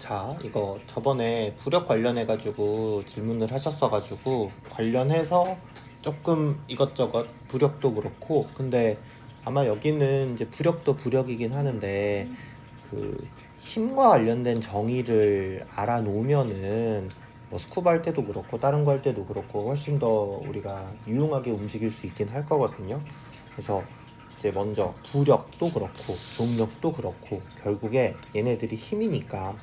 자, 이거 저번에 부력 관련해가지고 질문을 하셨어가지고 관련해서 조금 이것저것 부력도 그렇고, 근데 아마 여기는 이제 부력도 부력이긴 하는데 그 힘과 관련된 정의를 알아놓으면은 뭐 스쿠버 할 때도 그렇고 다른 거 할 때도 그렇고 훨씬 더 우리가 유용하게 움직일 수 있긴 할 거거든요. 그래서 이제 먼저 부력도 그렇고 동력도 그렇고 결국에 얘네들이 힘이니까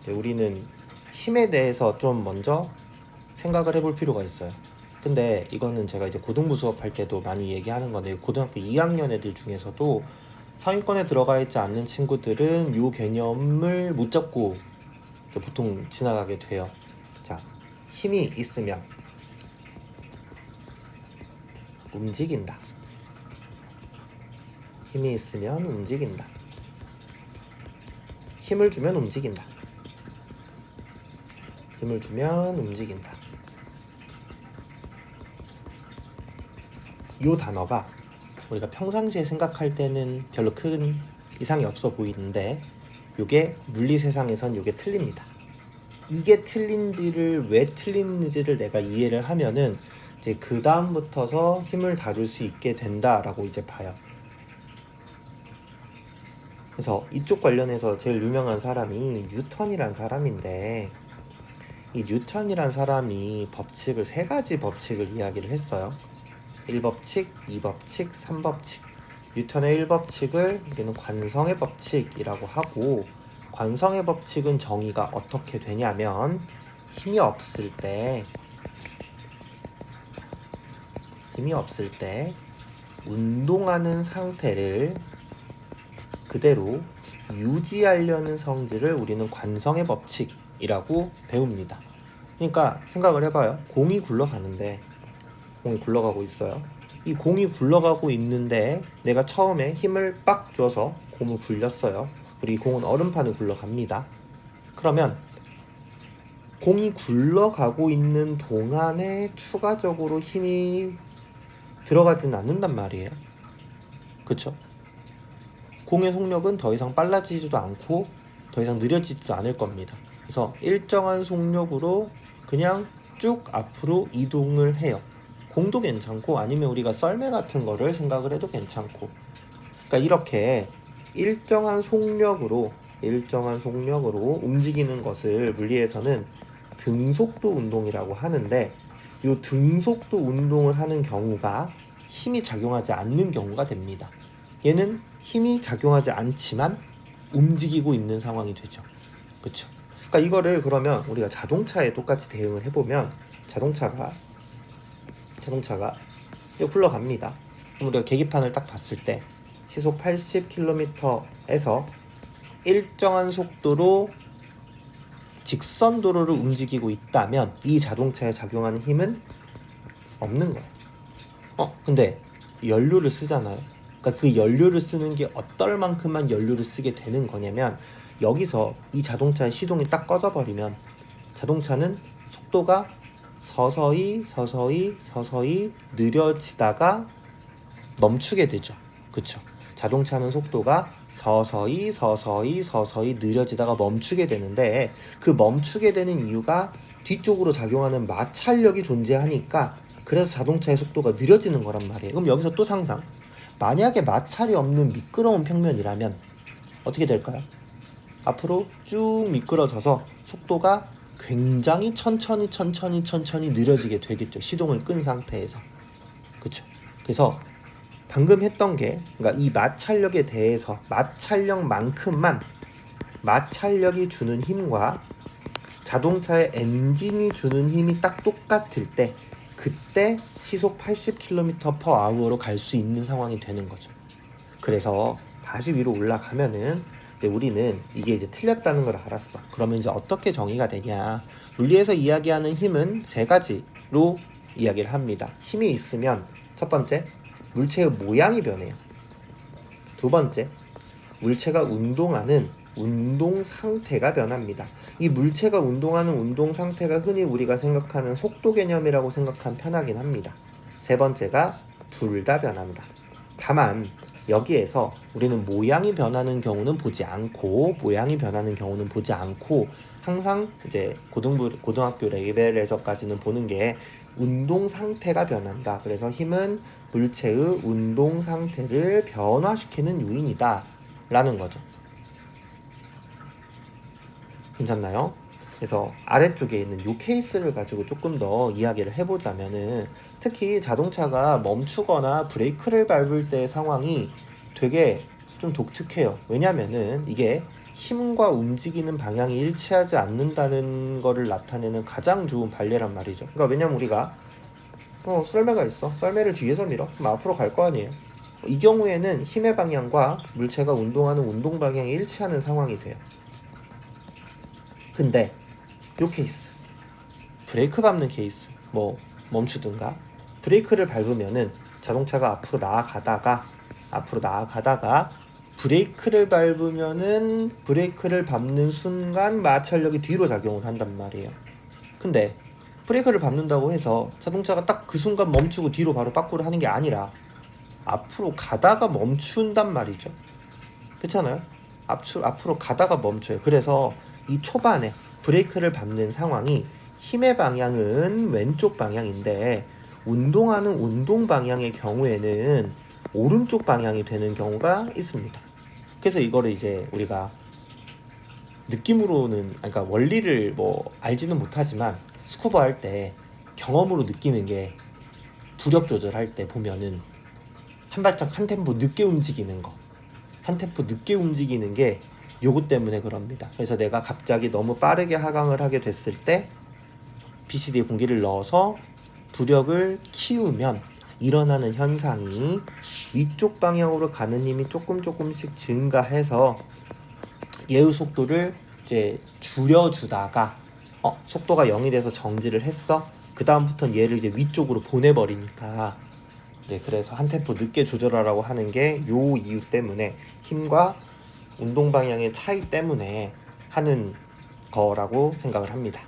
우리는 힘에 대해서 좀 먼저 생각을 해볼 필요가 있어요. 근데 이거는 제가 이제 고등부 수업할 때도 많이 얘기하는 건데, 고등학교 2학년 애들 중에서도 상위권에 들어가 있지 않는 친구들은 이 개념을 못 잡고 보통 지나가게 돼요. 자, 힘이 있으면 움직인다. 힘이 있으면 움직인다. 힘을 주면 움직인다. 힘을 주면 움직인다. 이 단어가 우리가 평상시에 생각할 때는 별로 큰 이상이 없어 보이는데, 이게 물리 세상에선 이게 틀립니다. 이게 틀린지를 왜 틀린지를 내가 이해를 하면은 이제 그 다음부터서 힘을 다룰 수 있게 된다라고 이제 봐요. 그래서 이쪽 관련해서 제일 유명한 사람이 뉴턴이란 사람인데, 이 뉴턴이란 사람이 법칙을 세 가지 법칙을 이야기를 했어요. 1법칙, 2법칙, 3법칙. 뉴턴의 1법칙을 우리는 관성의 법칙이라고 하고, 관성의 법칙은 정의가 어떻게 되냐면 힘이 없을 때 운동하는 상태를 그대로 유지하려는 성질을 우리는 관성의 법칙이라고 배웁니다. 그러니까 생각을 해봐요. 공이 굴러가고 있어요. 이 공이 굴러가고 있는데 내가 처음에 힘을 빡 줘서 공을 굴렸어요. 우리 공은 얼음판을 굴러갑니다. 그러면 공이 굴러가고 있는 동안에 추가적으로 힘이 들어가지는 않는단 말이에요. 그쵸? 공의 속력은 더 이상 빨라지지도 않고 더 이상 느려지지도 않을 겁니다. 그래서 일정한 속력으로 그냥 쭉 앞으로 이동을 해요. 공도 괜찮고 아니면 우리가 썰매 같은 거를 생각을 해도 괜찮고, 그러니까 이렇게 일정한 속력으로 움직이는 것을 물리에서는 등속도 운동이라고 하는데, 이 등속도 운동을 하는 경우가 힘이 작용하지 않는 경우가 됩니다. 얘는 힘이 작용하지 않지만 움직이고 있는 상황이 되죠. 그쵸? 그러니까 이거를 그러면 우리가 자동차에 똑같이 대응을 해보면, 자동차가 굴러갑니다. 그럼 우리가 계기판을 딱 봤을 때 시속 80km에서 일정한 속도로 직선 도로를 움직이고 있다면 이 자동차에 작용하는 힘은 없는 거예요. 근데 연료를 쓰잖아요. 그러니까 그 연료를 쓰는 게 어떨 만큼만 연료를 쓰게 되는 거냐면, 여기서 이 자동차의 시동이 딱 꺼져버리면 자동차는 속도가 서서히 느려지다가 멈추게 되죠. 그쵸? 자동차는 속도가 서서히 느려지다가 멈추게 되는데, 그 멈추게 되는 이유가 뒤쪽으로 작용하는 마찰력이 존재하니까, 그래서 자동차의 속도가 느려지는 거란 말이에요. 그럼 여기서 또 상상, 만약에 마찰이 없는 미끄러운 평면이라면 어떻게 될까요? 앞으로 쭉 미끄러져서 속도가 굉장히 천천히 느려지게 되겠죠. 시동을 끈 상태에서. 그쵸? 그래서 방금 했던 게, 그러니까 이 마찰력에 대해서 마찰력만큼만, 마찰력이 주는 힘과 자동차의 엔진이 주는 힘이 딱 똑같을 때, 그때 시속 80km/h로 갈 수 있는 상황이 되는 거죠. 그래서 다시 위로 올라가면은 이제 우리는 이게 이제 틀렸다는 걸 알았어. 그러면 이제 어떻게 정의가 되냐? 물리에서 이야기하는 힘은 세 가지로 이야기를 합니다. 힘이 있으면 첫 번째, 물체의 모양이 변해요. 두 번째, 물체가 운동하는 운동 상태가 변합니다. 이 물체가 운동하는 운동 상태가 흔히 우리가 생각하는 속도 개념이라고 생각하면 편하긴 합니다. 세 번째가 둘 다 변한다. 다만 여기에서 우리는 모양이 변하는 경우는 보지 않고 항상 이제 고등학교 레벨에서까지는 보는 게 운동 상태가 변한다. 그래서 힘은 물체의 운동 상태를 변화시키는 요인이다 라는 거죠. 괜찮나요? 그래서 아래쪽에 있는 이 케이스를 가지고 조금 더 이야기를 해보자면은, 특히 자동차가 멈추거나 브레이크를 밟을 때 상황이 되게 좀 독특해요. 왜냐면은 이게 힘과 움직이는 방향이 일치하지 않는다는 거를 나타내는 가장 좋은 판례란 말이죠. 그러니까 왜냐면 우리가 썰매가 있어. 썰매를 뒤에서 밀어. 그럼 앞으로 갈 거 아니에요. 이 경우에는 힘의 방향과 물체가 운동하는 운동 방향이 일치하는 상황이 돼요. 근데 요 케이스, 브레이크 밟는 케이스, 멈추든가 브레이크를 밟으면은 자동차가 앞으로 나아가다가 브레이크를 밟으면은 브레이크를 밟는 순간 마찰력이 뒤로 작용을 한단 말이에요. 근데 브레이크를 밟는다고 해서 자동차가 딱 그 순간 멈추고 뒤로 바로 빠꾸를 하는 게 아니라 앞으로 가다가 멈춘단 말이죠. 그렇잖아요? 앞으로 가다가 멈춰요. 그래서 이 초반에 브레이크를 밟는 상황이 힘의 방향은 왼쪽 방향인데 운동하는 운동 방향의 경우에는 오른쪽 방향이 되는 경우가 있습니다. 그래서 이거를 이제 우리가 느낌으로는, 그러니까 원리를 알지는 못하지만 스쿠버 할 때 경험으로 느끼는 게, 부력 조절할 때 보면은 한 발짝 한 템포 늦게 움직이는 게 요것 때문에 그럽니다. 그래서 내가 갑자기 너무 빠르게 하강을 하게 됐을 때 BCD에 공기를 넣어서 부력을 키우면 일어나는 현상이 위쪽 방향으로 가는 힘이 조금씩 증가해서 얘의 속도를 이제 줄여주다가 속도가 0이 돼서 정지를 했어. 그 다음부터는 얘를 이제 위쪽으로 보내버리니까, 그래서 한 템포 늦게 조절하라고 하는 게 요 이유 때문에, 힘과 운동 방향의 차이 때문에 하는 거라고 생각을 합니다.